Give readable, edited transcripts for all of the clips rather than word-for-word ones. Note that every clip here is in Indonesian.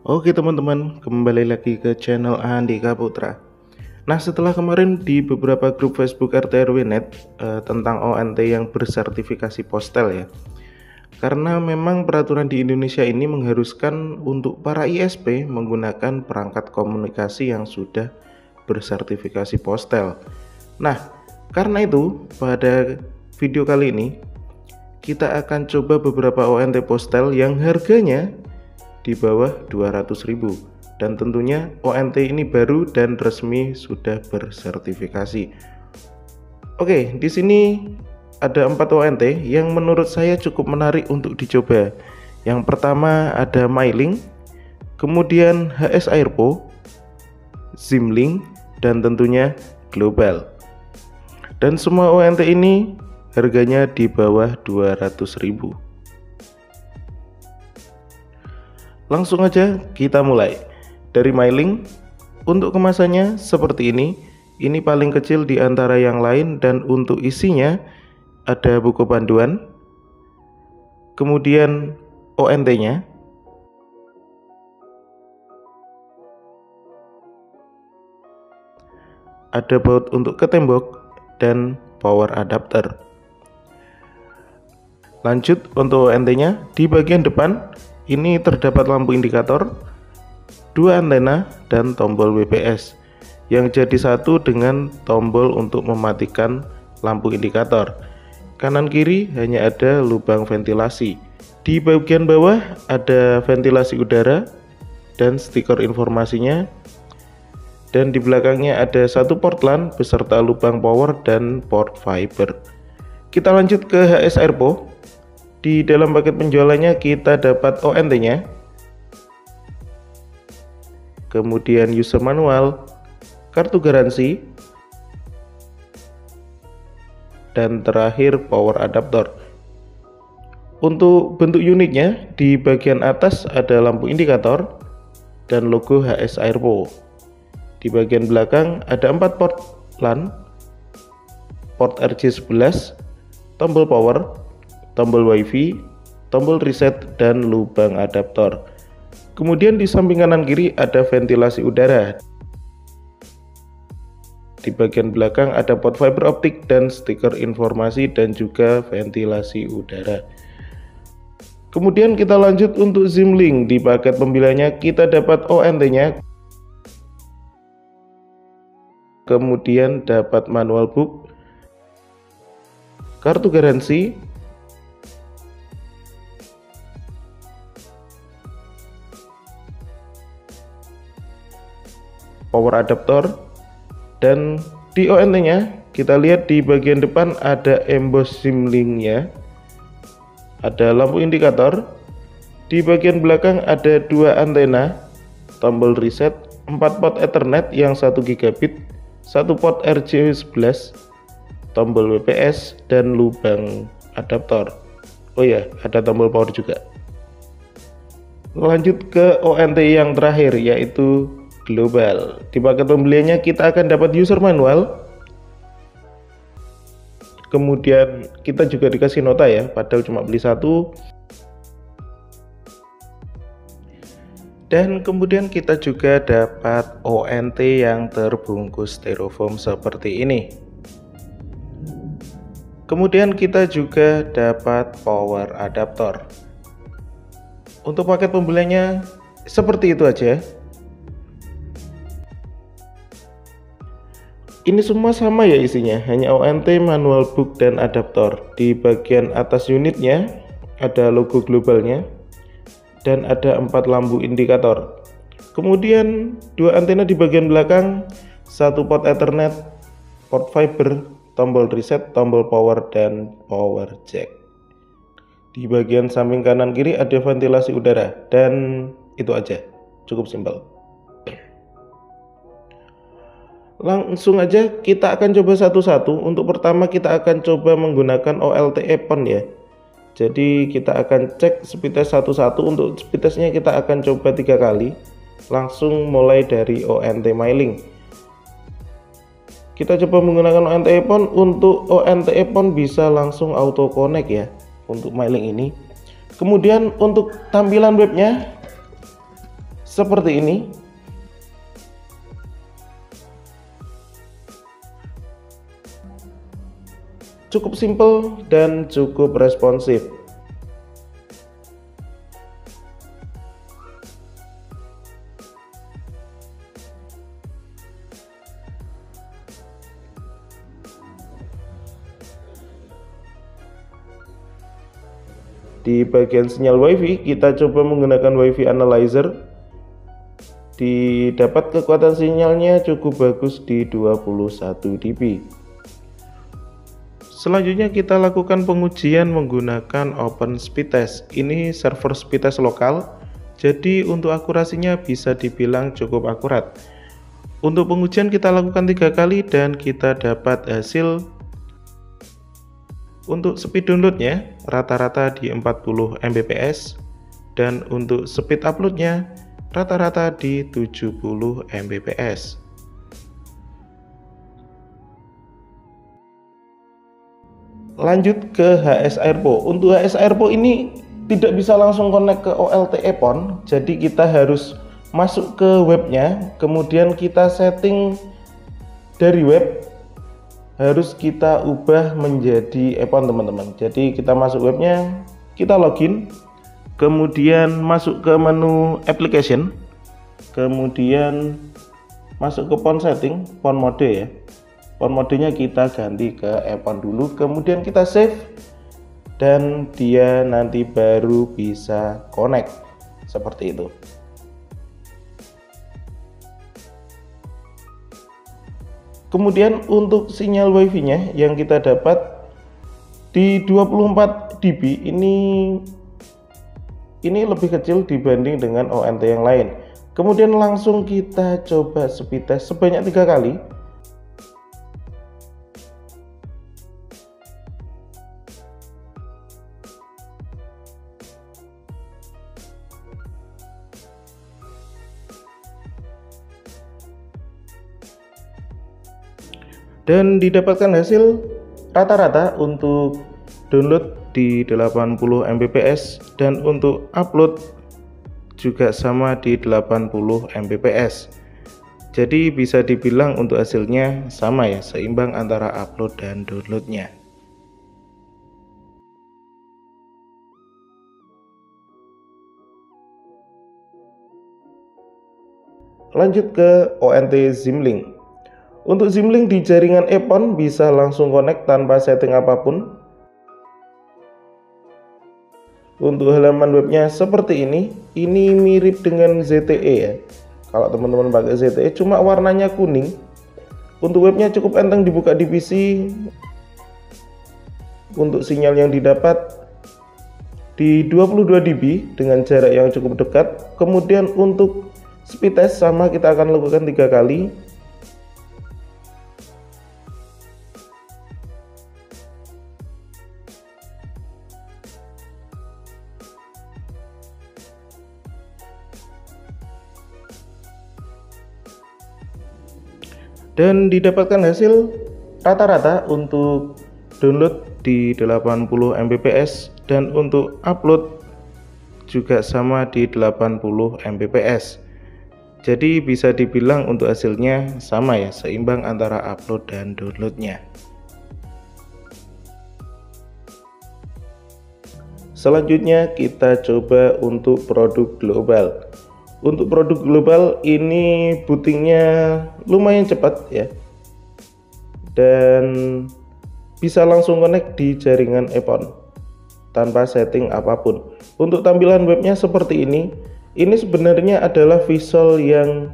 Oke teman-teman, kembali lagi ke channel Andika Putra. Nah, setelah kemarin di beberapa grup Facebook RT RW.net tentang ONT yang bersertifikasi postel ya. Karena memang peraturan di Indonesia ini mengharuskan untuk para ISP menggunakan perangkat komunikasi yang sudah bersertifikasi postel. Nah, karena itu pada video kali ini kita akan coba beberapa ONT postel yang harganya di bawah 200.000 dan tentunya ONT ini baru dan resmi sudah bersertifikasi. Oke, di sini ada 4 ONT yang menurut saya cukup menarik untuk dicoba. Yang pertama ada MyLink, kemudian HS Airpo, Zimlink, dan tentunya Global. Dan semua ONT ini harganya di bawah 200.000. Langsung aja kita mulai. Dari MyLink, untuk kemasannya seperti ini. Ini paling kecil di antara yang lain dan untuk isinya ada buku panduan, kemudian ONT-nya, ada baut untuk ke tembok dan power adapter. Lanjut untuk ONT-nya, di bagian depan ini terdapat lampu indikator, 2 antena, dan tombol WPS yang jadi satu dengan tombol untuk mematikan lampu indikator. Kanan kiri hanya ada lubang ventilasi. Di bagian bawah ada ventilasi udara dan stiker informasinya. Dan di belakangnya ada satu port LAN beserta lubang power dan port fiber. Kita lanjut ke HS Airpo. Di dalam paket penjualannya kita dapat ONT-nya, kemudian user manual, kartu garansi, dan terakhir power adapter. Untuk bentuk unitnya, di bagian atas ada lampu indikator dan logo HS Airpo. Di bagian belakang ada 4 port LAN, port RJ11, tombol power, tombol WiFi, tombol reset, dan lubang adaptor. Kemudian di samping kanan kiri ada ventilasi udara. Di bagian belakang ada port fiber optik dan stiker informasi dan juga ventilasi udara. Kemudian kita lanjut untuk Zimlink. Di paket pembeliannya kita dapat ONT-nya, kemudian dapat manual book, kartu garansi, power adapter, dan di ONT-nya kita lihat di bagian depan ada emboss Zimlink-nya, ada lampu indikator, di bagian belakang ada 2 antena, tombol reset, 4 port Ethernet yang 1 gigabit, 1 port RJ11, tombol WPS, dan lubang adaptor. Oh ya, ada tombol power juga. Lanjut ke ONT yang terakhir yaitu Global. Di paket pembeliannya kita akan dapat user manual, kemudian kita juga dikasih nota ya, padahal cuma beli 1, dan kemudian kita juga dapat ONT yang terbungkus styrofoam seperti ini. Kemudian kita juga dapat power adapter. Untuk paket pembeliannya seperti itu aja. Ini semua sama ya isinya, hanya ONT, manual book, dan adaptor. Di bagian atas unitnya ada logo globalnya dan ada 4 lampu indikator. Kemudian 2 antena di bagian belakang, 1 port Ethernet, port fiber, tombol reset, tombol power, dan power jack. Di bagian samping kanan kiri ada ventilasi udara, dan itu aja, cukup simpel. Langsung aja kita akan coba satu-satu. Untuk pertama kita akan coba menggunakan OLTE PON ya. Jadi kita akan cek speed test satu-satu. Untuk speed testnya kita akan coba 3 kali. Langsung mulai dari ONT MyLink. Kita coba menggunakan ONTE PON. Untuk ONTE PON bisa langsung auto connect ya untuk MyLink ini. Kemudian untuk tampilan webnya seperti ini. Cukup simple dan cukup responsif. Di bagian sinyal WiFi, kita coba menggunakan WiFi analyzer. Didapat kekuatan sinyalnya cukup bagus di 21 dB. Selanjutnya kita lakukan pengujian menggunakan Open Speed Test. Ini server speed test lokal, jadi untuk akurasinya bisa dibilang cukup akurat. Untuk pengujian kita lakukan 3 kali dan kita dapat hasil. Untuk speed downloadnya rata-rata di 40 Mbps dan untuk speed uploadnya rata-rata di 70 Mbps. Lanjut ke HS Airpo. Untuk HS Airpo ini tidak bisa langsung connect ke OLTE PON, jadi kita harus masuk ke webnya, kemudian kita setting dari web, harus kita ubah menjadi EPON teman-teman. Jadi kita masuk webnya, kita login, kemudian masuk ke menu application, kemudian masuk ke PON setting, PON mode ya. PON modenya kita ganti ke EPON dulu, kemudian kita save dan dia nanti baru bisa connect seperti itu. Kemudian untuk sinyal WiFi-nya yang kita dapat di 24 dB ini lebih kecil dibanding dengan ONT yang lain. Kemudian langsung kita coba speed test sebanyak 3 kali. Dan didapatkan hasil rata-rata untuk download di 80 Mbps dan untuk upload juga sama di 80 Mbps. Jadi bisa dibilang untuk hasilnya sama ya, seimbang antara upload dan downloadnya. Lanjut ke ONT Zimlink. Untuk Zimlink di jaringan EPON bisa langsung connect tanpa setting apapun. Untuk halaman webnya seperti ini mirip dengan ZTE ya. Kalau teman-teman pakai ZTE, cuma warnanya kuning. Untuk webnya cukup enteng dibuka di PC. Untuk sinyal yang didapat di 22 dB dengan jarak yang cukup dekat. Kemudian untuk speed test sama, kita akan lakukan 3 kali. Dan didapatkan hasil rata-rata untuk download di 80 Mbps dan untuk upload juga sama di 80 Mbps. Jadi bisa dibilang untuk hasilnya sama ya, seimbang antara upload dan downloadnya. Selanjutnya kita coba untuk produk global. Untuk produk global ini bootingnya lumayan cepat ya, dan bisa langsung connect di jaringan EPON tanpa setting apapun. Untuk tampilan webnya seperti ini sebenarnya adalah visual yang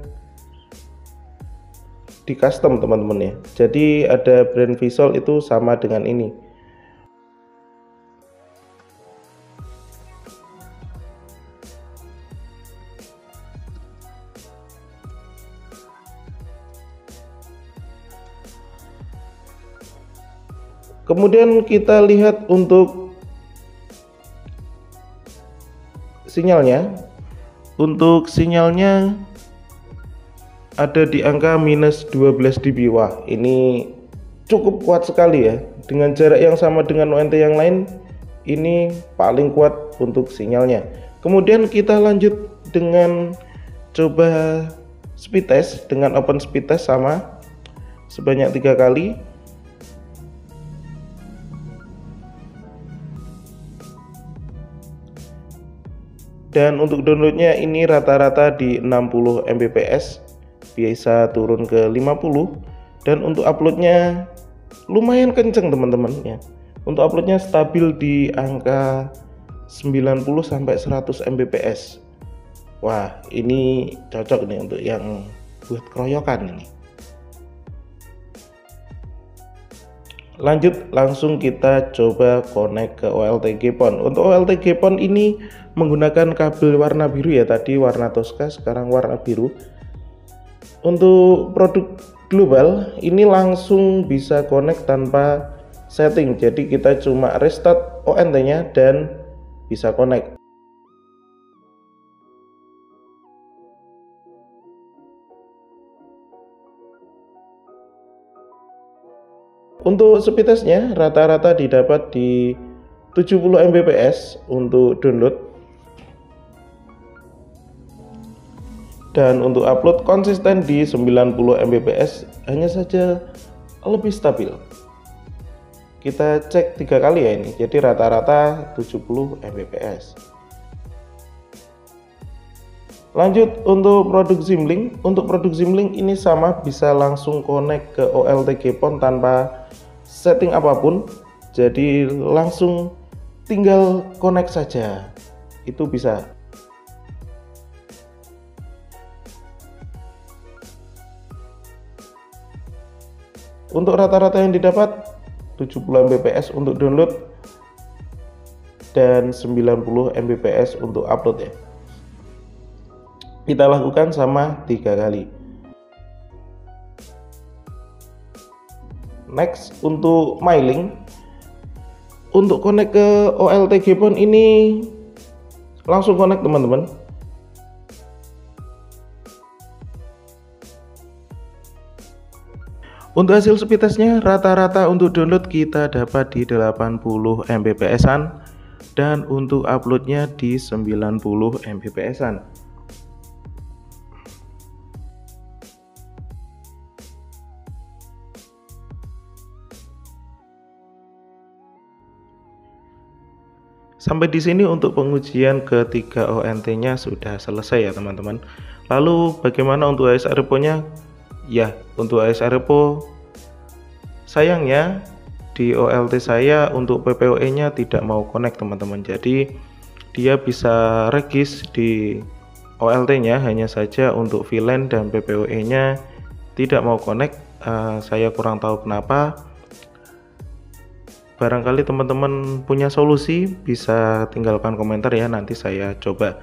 di custom teman-teman ya. Jadi ada brand visual itu sama dengan ini. Kemudian kita lihat untuk sinyalnya. Untuk sinyalnya ada di angka minus 12 dB. Wah, ini cukup kuat sekali ya. Dengan jarak yang sama dengan ONT yang lain, ini paling kuat untuk sinyalnya. Kemudian kita lanjut dengan coba speed test dengan open speed test sama sebanyak 3 kali. Dan untuk downloadnya ini rata-rata di 60 Mbps, bisa turun ke 50. Dan untuk uploadnya lumayan kenceng teman-teman ya. Untuk uploadnya stabil di angka 90 sampai 100 Mbps. Wah, ini cocok nih untuk yang buat keroyokan ini. Lanjut, langsung kita coba connect ke OLTG PON. Untuk OLTG PON ini menggunakan kabel warna biru ya, tadi warna Tosca, sekarang warna biru. Untuk produk global ini langsung bisa connect tanpa setting, jadi kita cuma restart ONT nya dan bisa connect. Untuk speed testnya rata-rata didapat di 70 Mbps untuk download. Dan untuk upload konsisten di 90 Mbps, hanya saja lebih stabil. Kita cek 3 kali ya ini, jadi rata-rata 70 Mbps. Lanjut untuk produk Zimlink. Untuk produk Zimlink ini sama, bisa langsung connect ke OLTG PON tanpa setting apapun. Jadi langsung tinggal connect saja. Itu bisa. Untuk rata-rata yang didapat 70 Mbps untuk download dan 90 Mbps untuk upload ya. Kita lakukan sama 3 kali. Next, untuk MyLink, untuk connect ke OLTG PON ini langsung connect teman-teman. Untuk hasil speed testnya rata-rata untuk download kita dapat di 80 Mbps-an dan untuk uploadnya di 90 Mbps-an. Sampai di sini untuk pengujian ketiga ONT-nya sudah selesai ya teman-teman. Lalu bagaimana untuk ASR Repo-nya? Ya, untuk ASR Repo sayangnya di OLT saya untuk PPOE-nya tidak mau connect teman-teman. Jadi dia bisa regis di OLT-nya, hanya saja untuk VLAN dan PPOE-nya tidak mau connect. Saya kurang tahu kenapa. Barangkali teman-teman punya solusi, bisa tinggalkan komentar ya, nanti saya coba.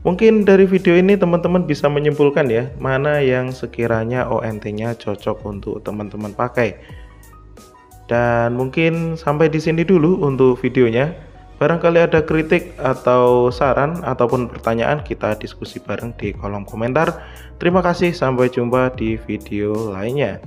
Mungkin dari video ini teman-teman bisa menyimpulkan ya, mana yang sekiranya ONT-nya cocok untuk teman-teman pakai. Dan mungkin sampai di sini dulu untuk videonya. Barangkali ada kritik atau saran ataupun pertanyaan, kita diskusi bareng di kolom komentar. Terima kasih, sampai jumpa di video lainnya.